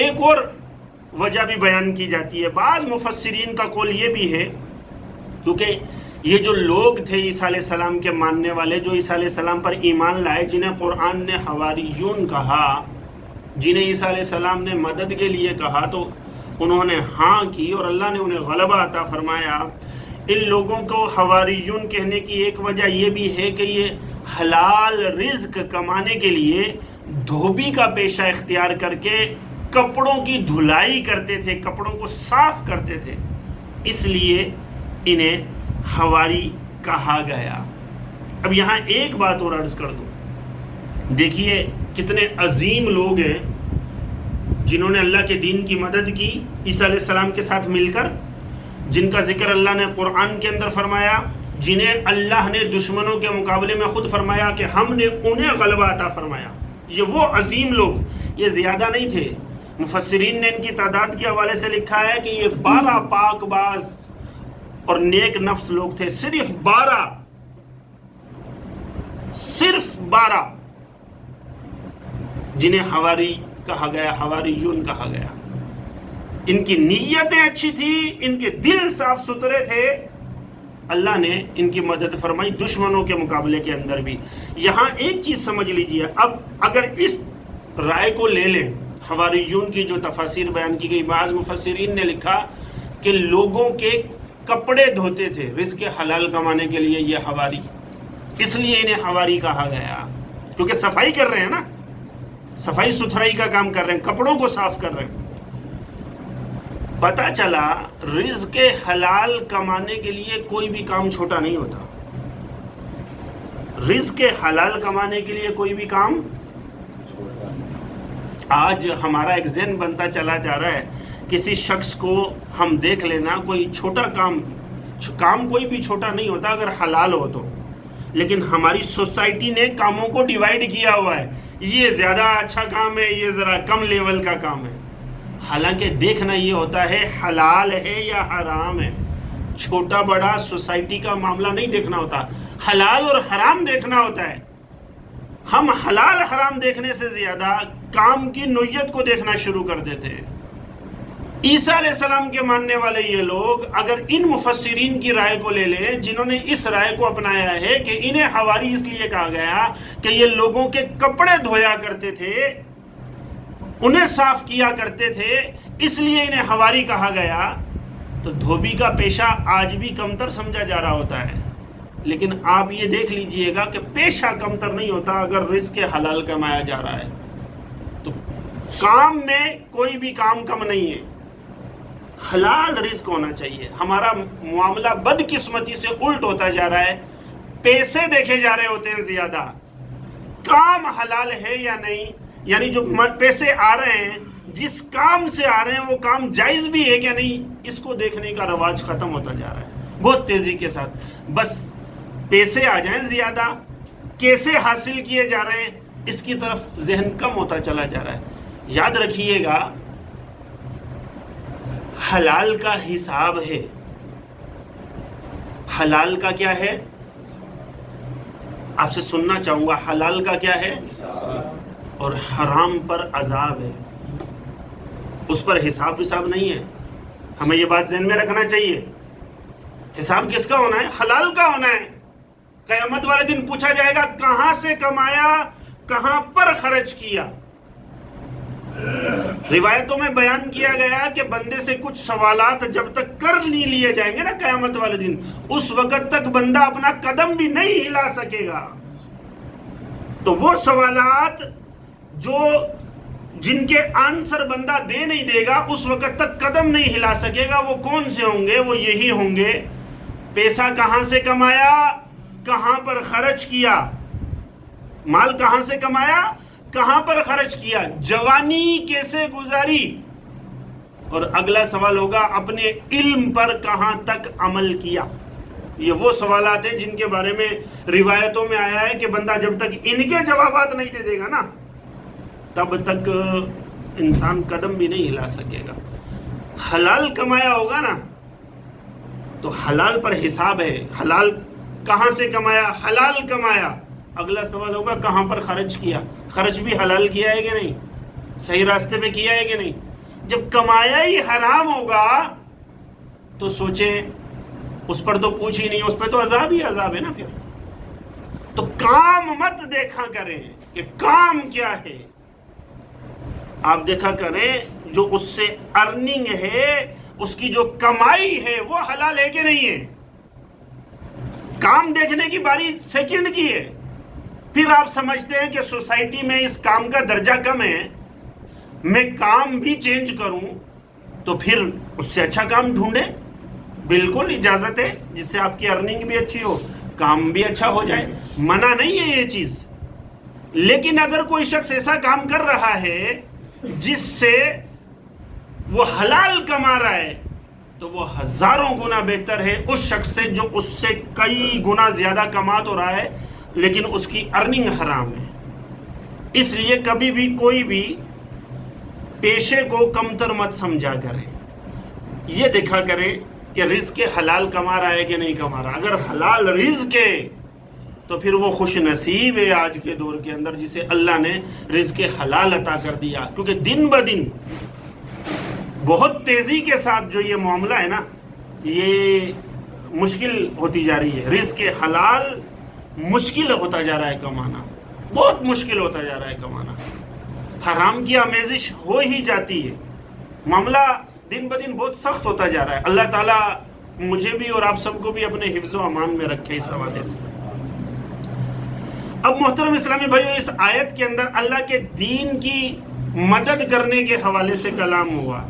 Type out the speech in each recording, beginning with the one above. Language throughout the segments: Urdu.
ایک اور وجہ بھی بیان کی جاتی ہے. بعض مفسرین کا قول یہ بھی ہے کیونکہ یہ جو لوگ تھے عیسیٰ علیہ السلام کے ماننے والے، جو عیسیٰ علیہ السلام پر ایمان لائے، جنہیں قرآن نے حواریون کہا، جنہیں عیسیٰ علیہ السلام نے مدد کے لیے کہا، تو انہوں نے ہاں کی اور اللہ نے انہیں غلبہ عطا فرمایا. ان لوگوں کو حواریون کہنے کی ایک وجہ یہ بھی ہے کہ یہ حلال رزق کمانے کے لیے دھوبی کا پیشہ اختیار کر کے کپڑوں کی دھلائی کرتے تھے، کپڑوں کو صاف کرتے تھے، اس لیے انہیں حواری کہا گیا. اب یہاں ایک بات اور عرض کر دوں، دیکھیے کتنے عظیم لوگ ہیں جنہوں نے اللہ کے دین کی مدد کی عیسیٰ علیہ السلام کے ساتھ مل کر، جن کا ذکر اللہ نے قرآن کے اندر فرمایا، جنہیں اللہ نے دشمنوں کے مقابلے میں خود فرمایا کہ ہم نے انہیں غلبہ عطا فرمایا. یہ وہ عظیم لوگ، یہ زیادہ نہیں تھے. مفسرین نے ان کی تعداد کے حوالے سے لکھا ہے کہ یہ 12 پاک باز اور نیک نفس لوگ تھے. صرف 12 جنہیں حواری کہا گیا، حواریون کہا گیا. ان کی نیتیں اچھی تھی، ان کے دل صاف ستھرے تھے، اللہ نے ان کی مدد فرمائی دشمنوں کے مقابلے کے اندر بھی. یہاں ایک چیز سمجھ لیجئے، اب اگر اس رائے کو لے لیں، حواریون کی جو تفاسیر بیان کی گئی، بعض مفسرین نے لکھا کہ لوگوں کے کپڑے دھوتے تھے رزق حلال کمانے کے لیے یہ حواری، اس لیے انہیں حواری کہا گیا، کیونکہ صفائی کر رہے ہیں نا، صفائی ستھرائی کا کام کر رہے ہیں، کپڑوں کو صاف کر رہے ہیں. پتہ چلا رزق حلال کمانے کے لیے کوئی بھی کام چھوٹا نہیں ہوتا. رزق حلال کمانے کے لیے کوئی بھی کام، آج ہمارا ایک ذہن بنتا چلا جا رہا ہے، کسی شخص کو ہم دیکھ لینا، کوئی چھوٹا کام کوئی بھی چھوٹا نہیں ہوتا اگر حلال ہو تو. لیکن ہماری سوسائٹی نے کاموں کو ڈیوائیڈ کیا ہوا ہے، یہ زیادہ اچھا کام ہے، یہ ذرا کم لیول کا کام ہے. حالانکہ دیکھنا یہ ہوتا ہے حلال ہے یا حرام ہے. چھوٹا بڑا سوسائٹی کا معاملہ نہیں دیکھنا ہوتا، حلال اور حرام دیکھنا ہوتا ہے. ہم حلال حرام دیکھنے سے زیادہ کام کی نوعیت کو دیکھنا شروع کر دیتے ہیں. عیسیٰ علیہ السلام کے ماننے والے یہ لوگ اگر ان مفسرین کی رائے کو لے لیں جنہوں نے اس رائے کو اپنایا ہے کہ انہیں حواری اس لیے کہا گیا کہ یہ لوگوں کے کپڑے دھویا کرتے تھے، انہیں صاف کیا کرتے تھے، اس لیے انہیں حواری کہا گیا، تو دھوبی کا پیشہ آج بھی کمتر سمجھا جا رہا ہوتا ہے. لیکن آپ یہ دیکھ لیجئے گا کہ پیشہ کمتر نہیں ہوتا اگر رزق حلال کمایا جا رہا ہے. تو کام میں کوئی بھی کام کم نہیں ہے، حلال رزق ہونا چاہیے. ہمارا معاملہ بدقسمتی سے الٹ ہوتا جا رہا ہے، پیسے دیکھے جا رہے ہوتے ہیں زیادہ، کام حلال ہے یا نہیں، یعنی جو پیسے آ رہے ہیں، جس کام سے آ رہے ہیں وہ کام جائز بھی ہے کہ نہیں، اس کو دیکھنے کا رواج ختم ہوتا جا رہا ہے بہت تیزی کے ساتھ. بس پیسے آ جائیں زیادہ، کیسے حاصل کیے جا رہے ہیں، اس کی طرف ذہن کم ہوتا چلا جا رہا ہے. یاد رکھیے گا حلال کا حساب ہے. حلال کا کیا ہے؟ آپ سے سننا چاہوں گا، حلال کا کیا ہے؟ اور حرام پر عذاب ہے، اس پر حساب نہیں ہے. ہمیں یہ بات ذہن میں رکھنا چاہیے. حساب کس کا ہونا ہے؟ حلال کا ہونا ہے. قیامت والے دن پوچھا جائے گا کہاں سے کمایا، کہاں پر خرچ کیا. روایتوں میں بیان کیا گیا کہ بندے سے کچھ سوالات جب تک کر نہیں لیے جائیں گے نا قیامت والے دن، اس وقت تک بندہ اپنا قدم بھی نہیں ہلا سکے گا. تو وہ سوالات جن کے آنسر بندہ دے نہیں دے گا، اس وقت تک قدم نہیں ہلا سکے گا. وہ کون سے ہوں گے؟ وہ یہی ہوں گے، پیسہ کہاں سے کمایا، کہاں پر خرچ کیا. مال کہاں سے کمایا، کہاں پر خرچ کیا، جوانی کیسے گزاری. اور اگلا سوال ہوگا اپنے علم پر کہاں تک عمل کیا. یہ وہ سوالات ہیں جن کے بارے میں روایتوں میں آیا ہے کہ بندہ جب تک ان کے جوابات نہیں دے گا نا، تب تک انسان قدم بھی نہیں ہلا سکے گا. حلال کمایا ہوگا نا تو حلال پر حساب ہے. حلال کہاں سے کمایا، حلال کمایا. اگلا سوال ہوگا کہاں پر خرچ کیا، خرچ بھی حلال کیا ہے کہ نہیں، صحیح راستے پہ کیا ہے کہ نہیں. جب کمایا ہی حرام ہوگا تو سوچیں اس پر تو پوچھ ہی نہیں، اس پہ تو عذاب ہی عذاب ہے نا پھر. تو کام مت دیکھا کریں کہ کام کیا ہے، آپ دیکھا کریں جو اس سے ارننگ ہے، اس کی جو کمائی ہے وہ حلال ہے کہ نہیں ہے. کام دیکھنے کی باری سیکنڈ کی ہے. پھر آپ سمجھتے ہیں کہ سوسائٹی میں اس کام کا درجہ کم ہے، میں کام بھی چینج کروں، تو پھر اس سے اچھا کام ڈھونڈیں. بالکل اجازت ہے، جس سے آپ کی ارننگ بھی اچھی ہو، کام بھی اچھا ہو جائے، منع نہیں ہے یہ چیز. لیکن اگر کوئی شخص ایسا کام کر رہا ہے جس سے وہ حلال کما رہا ہے تو وہ ہزاروں گنا بہتر ہے اس شخص سے جو اس سے کئی گنا زیادہ کما تو رہا ہے لیکن اس کی ارننگ حرام ہے. اس لیے کبھی بھی کوئی بھی پیشے کو کمتر مت سمجھا کرے، یہ دیکھا کرے کہ رزق حلال کما رہا ہے کہ نہیں کما رہا. اگر حلال رزق ہے تو پھر وہ خوش نصیب ہے آج کے دور کے اندر جسے اللہ نے رزق حلال عطا کر دیا. کیونکہ دن بدن بہت تیزی کے ساتھ جو یہ معاملہ ہے نا، یہ مشکل ہوتی جا رہی ہے. رزق حلال مشکل ہوتا جا رہا ہے کمانا، بہت مشکل ہوتا جا رہا ہے کمانا. حرام کی آمیزش ہو ہی جاتی ہے. معاملہ دن بدن بہت سخت ہوتا جا رہا ہے. اللہ تعالیٰ مجھے بھی اور آپ سب کو بھی اپنے حفظ و امان میں رکھے اس حوالے سے. اب محترم اسلامی بھائیو، اس آیت کے اندر اللہ کے دین کی مدد کرنے کے حوالے سے کلام ہوا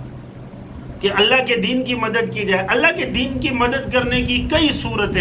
کہ اللہ کے دین کی مدد کی جائے. اللہ کے دین کی مدد کرنے کی کئی صورتیں